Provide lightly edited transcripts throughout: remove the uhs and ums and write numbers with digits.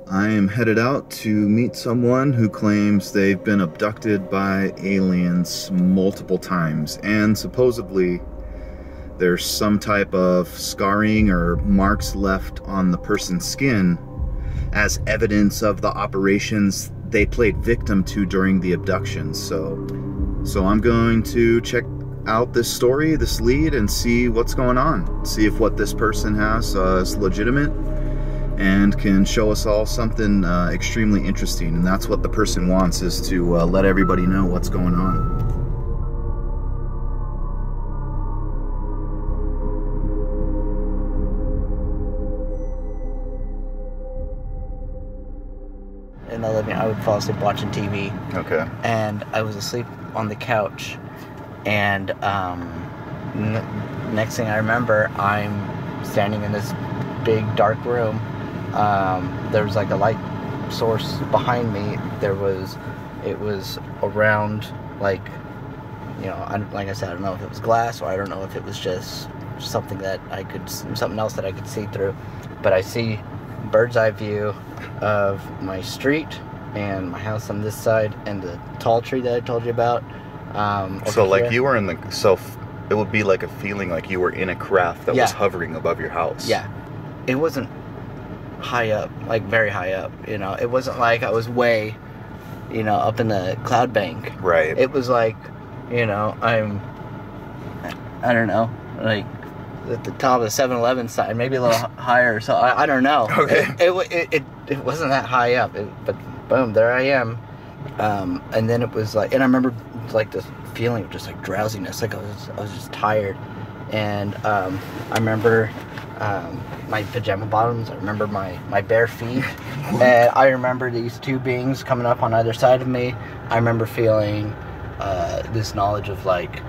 I am headed out to meet someone who claims they've been abducted by aliens multiple times, and supposedly there's some type of scarring or marks left on the person's skin as evidence of the operations they played victim to during the abduction. So I'm going to check out this story, this lead, and see what's going on. See if what this person has is legitimate and can show us all something extremely interesting. And that's what the person wants, is to let everybody know what's going on. In the living, I would fall asleep watching TV. Okay. And I was asleep on the couch, and next thing I remember, I'm standing in this big dark room. There was like a light source behind me. It was around, like, you know, like I said, I don't know if it was glass, or I don't know if it was just something else that I could see through. But I see bird's eye view of my street and my house on this side and the tall tree that I told you about. So like you were in the, so it would be like a feeling like you were in a craft that was hovering above your house. Yeah. It wasn't high up, like very high up, you know. It wasn't like I was way, you know, up in the cloud bank. Right. It was like, you know, I don't know, like at the top of the 7-Eleven side, maybe a little higher. So I don't know. Okay. It wasn't that high up, but boom, there I am. And then it was like, and I remember like this feeling of just like drowsiness, like I was just tired. And I remember my pajama bottoms. I remember my bare feet. And I remember these two beings coming up on either side of me. I remember feeling this knowledge of like,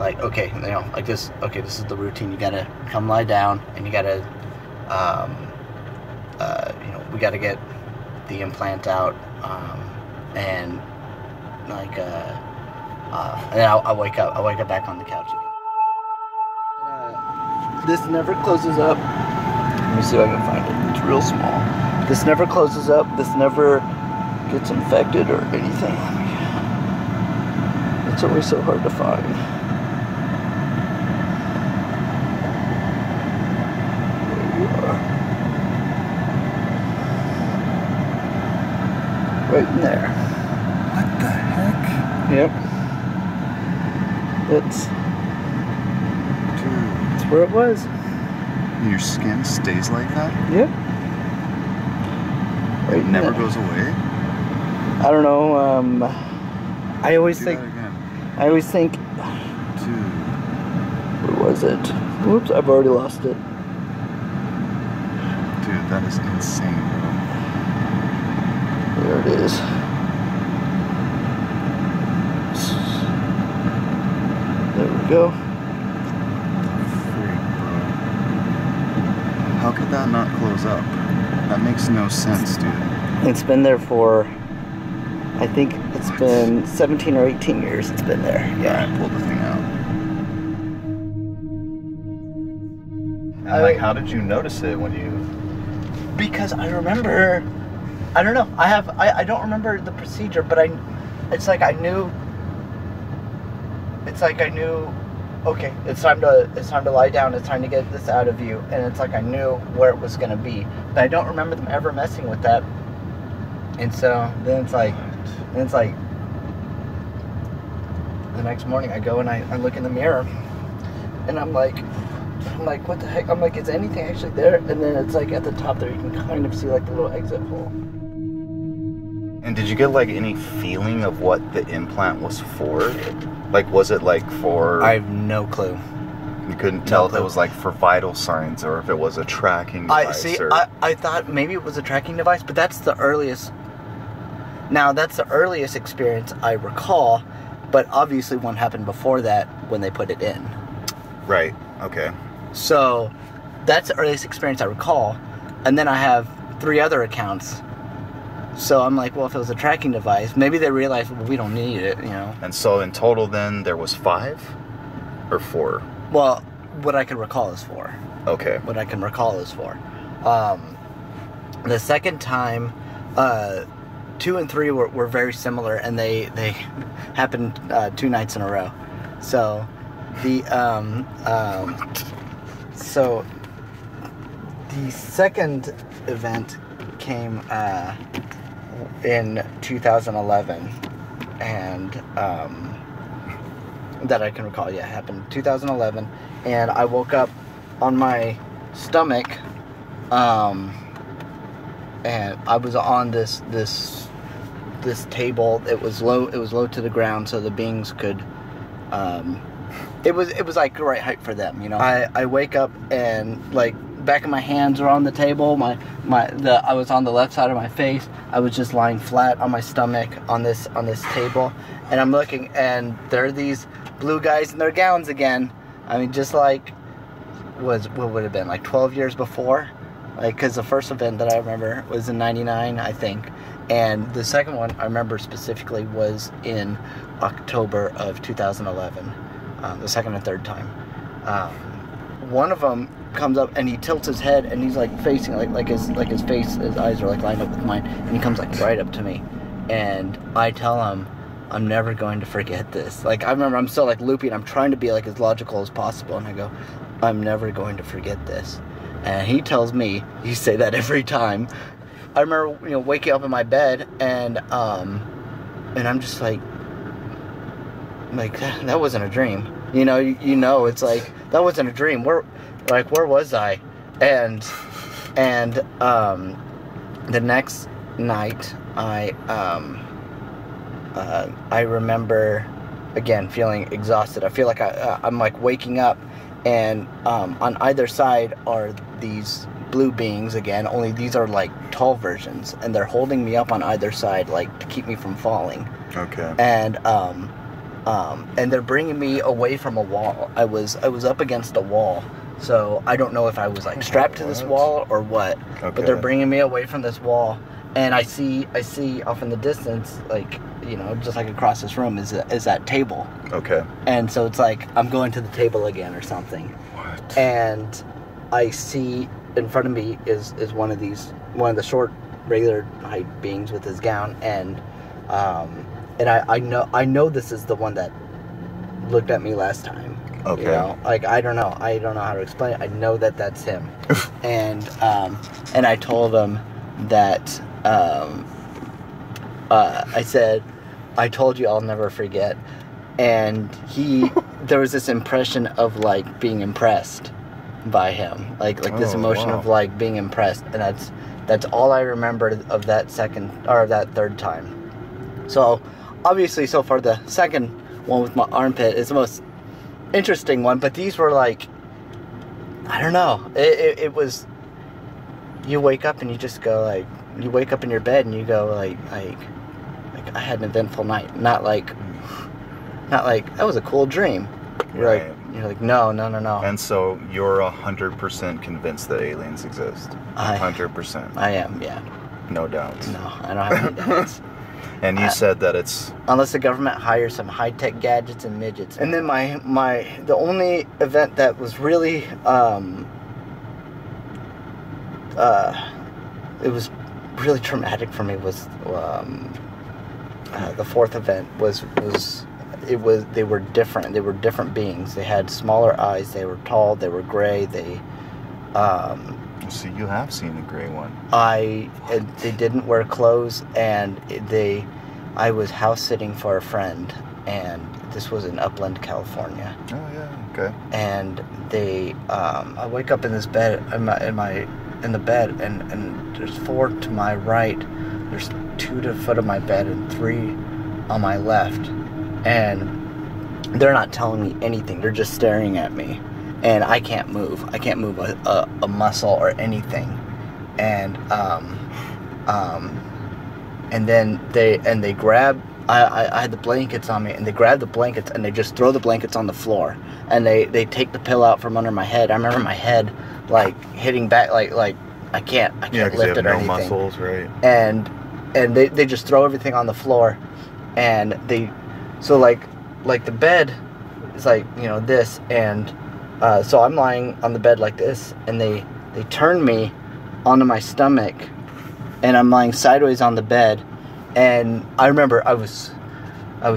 okay, you know, like this, okay, this is the routine. You gotta come lie down, and you gotta, you know, we gotta get the implant out, and like, and then I wake up back on the couch again. This never closes up. Let me see if I can find it. It's real small. This never closes up. This never gets infected or anything. It's always so hard to find. Right in there. What the heck? Yep. That's where it was. Your skin stays like that? Yep. It never goes away? I don't know. I always think. Dude. Where was it? Whoops! I've already lost it. Dude, that is insane, bro. There it is. There we go. Freak, bro. How could that not close up? That makes no sense, dude. It's been there for, I think it's been 17 or 18 years it's been there. Yeah. Alright, pull the thing out. And like, how did you notice it when you... Because I remember, I don't know, I don't remember the procedure, but it's like I knew, okay, it's time to lie down, it's time to get this out of you, and it's like I knew where it was going to be, but I don't remember them ever messing with that. And so then it's like the next morning I go and I look in the mirror, and I'm like, what the heck? I'm like, is anything actually there? And then it's like at the top there, you can kind of see like the little exit hole. And did you get like any feeling of what the implant was for? Like, was it like for... I have no clue. You couldn't tell if it was like for vital signs or if it was a tracking device? I thought maybe it was a tracking device, but that's the earliest... Now, that's the earliest experience I recall, but obviously one happened before that when they put it in. Right, okay. So, that's the earliest experience I recall, and then I have 3 other accounts. So I'm like, well, if it was a tracking device, maybe they realized, well, we don't need it, you know. And so in total then, there was 5? Or 4? Well, what I can recall is 4. Okay. What I can recall is 4. The second time, 2 and 3 were very similar, and they happened 2 nights in a row. So the second event came in 2011, and that I can recall. Yeah, it happened in 2011, and I woke up on my stomach, and I was on this table. It was low to the ground, so the beings could. It was like the right height for them, you know. I wake up and like back of my hands are on the table. I was on the left side of my face. I was just lying flat on my stomach on this table, and I'm looking, and there are these blue guys in their gowns again. I mean, just like what would have been like 12 years before, like, because the first event that I remember was in '99, I think, and the second one I remember specifically was in October of 2011. The second and third time. One of them comes up and he tilts his head and he's like facing like his face, his eyes are like lined up with mine, and he comes like right up to me, and I tell him I'm never going to forget this. Like, I remember I'm still like looping, I'm trying to be like as logical as possible, and I go, I'm never going to forget this. And he tells me, you say that every time. I remember, you know, waking up in my bed and I'm just like that wasn't a dream. You know, it's like, that wasn't a dream. Where was I? And the next night, I remember again feeling exhausted. I feel like I'm like waking up, and on either side are these blue beings again. Only these are like tall versions, and they're holding me up on either side, like to keep me from falling. Okay. And they're bringing me away from a wall. I was up against a wall, so I don't know if I was like strapped to this wall or what. Okay. But they're bringing me away from this wall, and I see off in the distance, like, you know, just like across this room is that table. Okay. And so it's like I'm going to the table again or something. What? And I see in front of me is one of the short regular height beings with his gown, and I know this is the one that looked at me last time. Okay. You know, like, I don't know how to explain it. I know that that's him. and I told him that I said, I told you I'll never forget. And there was this impression of like being impressed by him, like this emotion of like being impressed, and that's all I remember of that second or that third time. So obviously, so far the second one with my armpit is the most interesting one, but these were like, I don't know. It was, you wake up and you just go like, you wake up in your bed and you go like I had an eventful night. Not like that was a cool dream. You're like no. And so you're 100% convinced that aliens exist. 100%. I am, yeah. No doubts. No, I don't have any doubts. And you said that it's... Unless the government hires some high-tech gadgets and midgets. And then the only event that was really, it was really traumatic for me was, the fourth event they were different. They were different beings. They had smaller eyes. They were tall. They were gray. So you have seen a gray one. They didn't wear clothes, and I was house sitting for a friend, and this was in Upland, California. Oh yeah, okay. And I wake up in this bed, in the bed, and there's 4 to my right. There's 2 to the foot of my bed and 3 on my left, and they're not telling me anything. They're just staring at me. And I can't move. I can't move a muscle or anything. And then they grab. I had the blankets on me, and they grab the blankets and they just throw the blankets on the floor. And they take the pillow out from under my head. I remember my head like hitting back, like I can't lift it or anything. No muscles, right? And they just throw everything on the floor, and like the bed is like, you know, this, and so I'm lying on the bed like this, and they turn me onto my stomach, and I'm lying sideways on the bed, and I remember I was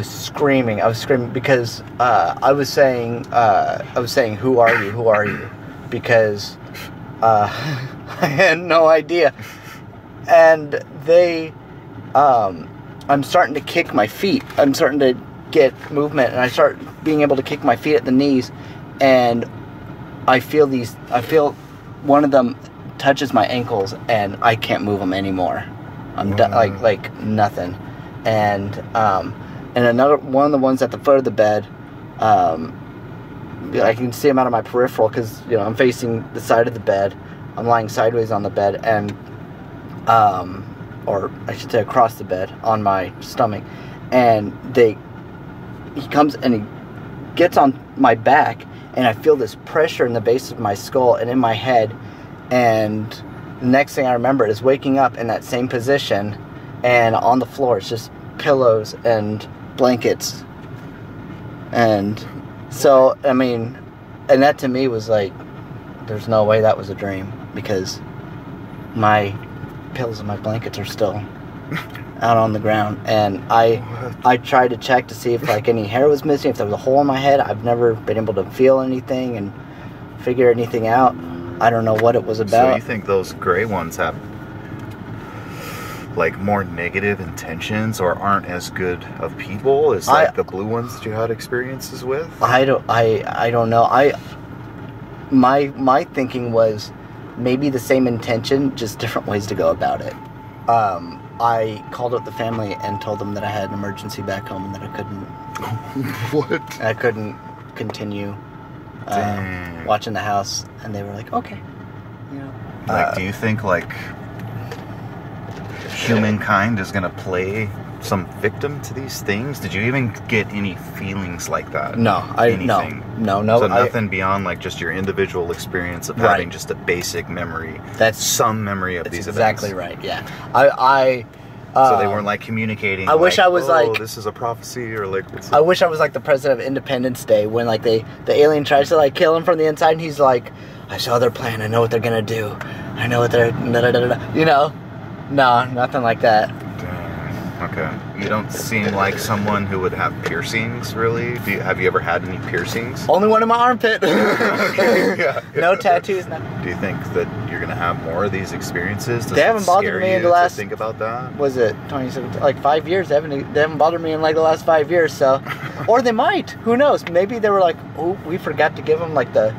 screaming. I was screaming because I was saying, "Who are you? Who are you?" Because I had no idea. And I'm starting to kick my feet. I'm starting to get movement, and I start being able to kick my feet at the knees, and I feel one of them touches my ankles, and I can't move them anymore. I'm like nothing. And another one of the ones at the foot of the bed, I can see them out of my peripheral because I'm facing the side of the bed. I'm lying sideways on the bed, and or I should say across the bed on my stomach, and he comes and he gets on my back, and I feel this pressure in the base of my skull and in my head, and the next thing I remember is waking up in that same position, and on the floor it's just pillows and blankets. And so, I mean, and that to me was like, there's no way that was a dream, because my pillows and my blankets are still out on the ground. And I tried to check to see if like any hair was missing, if there was a hole in my head. I've never been able to feel anything and figure anything out. I don't know what it was about. So you think those gray ones have like more negative intentions, or aren't as good of people as like the blue ones that you had experiences with? I don't know. My thinking was maybe the same intention, just different ways to go about it. I called up the family and told them that I had an emergency back home and that I couldn't. What? I couldn't continue watching the house, and they were like, "Okay." Like, do you think like humankind is gonna play some victim to these things? Did you even get any feelings like that? No, No. So nothing beyond like just your individual experience of having just a basic memory. That's some memory of these events. Exactly right. Yeah. So they weren't like communicating. I wish I was like, this is a prophecy, or like. I wish I was like the president of Independence Day when like the alien tries to like kill him from the inside, and he's like, "I saw their plan. I know what they're gonna do. I know what they're No, nothing like that. Okay. You don't seem like someone who would have piercings, really. Have you ever had any piercings? Only one in my armpit. Okay, yeah. No tattoos. No. Do you think that you're gonna have more of these experiences? They haven't bothered me in the last. Think about that. Was it 2017? Like 5 years? They haven't bothered me in like the last 5 years. So, or they might. Who knows? Maybe they were like, "Oh, we forgot to give them like the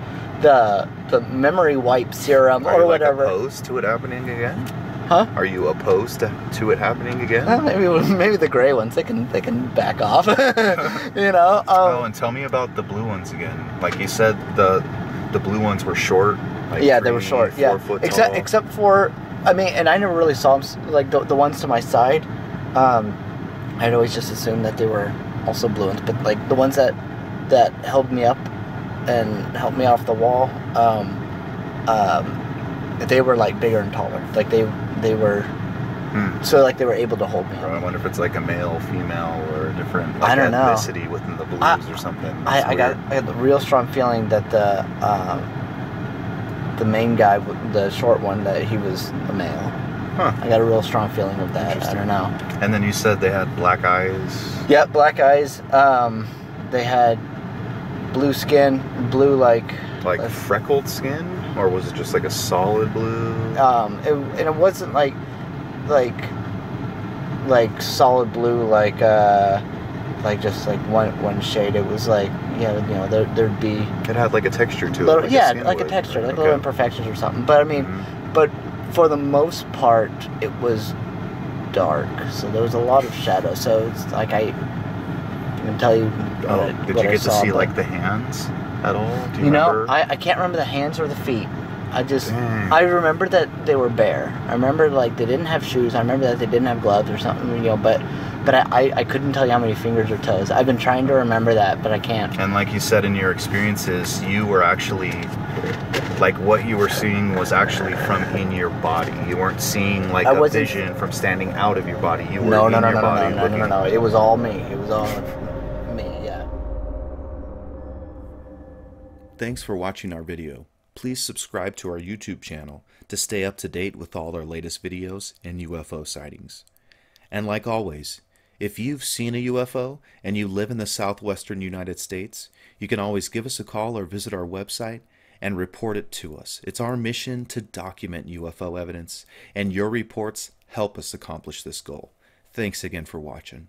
memory wipe serum or whatever." Are you opposed to it happening again? Huh? Are you opposed to it happening again? Maybe the gray ones. They can back off. And tell me about the blue ones again. Like you said, the blue ones were short. Like they were short. 4 foot tall. Except for, I mean, and I never really saw them, like the ones to my side. I'd always just assumed that they were also blue ones, but like the ones that held me up and helped me off the wall, they were like bigger and taller. Like they were, so like they were able to hold me. I wonder if it's like a male, female, or a different like, I don't know. ethnicity within the blues or something. I had the real strong feeling that the main guy, the short one, that he was a male. Huh. I got a real strong feeling of that. I don't know. And then you said they had black eyes. Yeah, black eyes. They had blue skin, blue like freckled skin, or was it just like a solid blue? And it wasn't like solid blue, like just like one shade. It was like there'd be. It had like a texture to little, it. Like a texture, like little imperfections or something. But I mean, but for the most part, it was dark. So there was a lot of shadow. So it's like I can tell you. Did you get to see like the hands at all? Do you remember? I can't remember the hands or the feet. I remember that they were bare. I remember like they didn't have shoes. I remember that they didn't have gloves or something, but I couldn't tell you how many fingers or toes. I've been trying to remember that, but I can't. And like you said in your experiences, you were actually, like what you were seeing was actually from in your body. You weren't seeing like a vision from standing out of your body. You were in your body. No. It was all me. It was all me, yeah. Thanks for watching our video. please subscribe to our YouTube channel to stay up to date with all our latest videos and UFO sightings. And like always, if you've seen a UFO and you live in the southwestern United States, you can always give us a call or visit our website and report it to us. It's our mission to document UFO evidence, and your reports help us accomplish this goal. Thanks again for watching.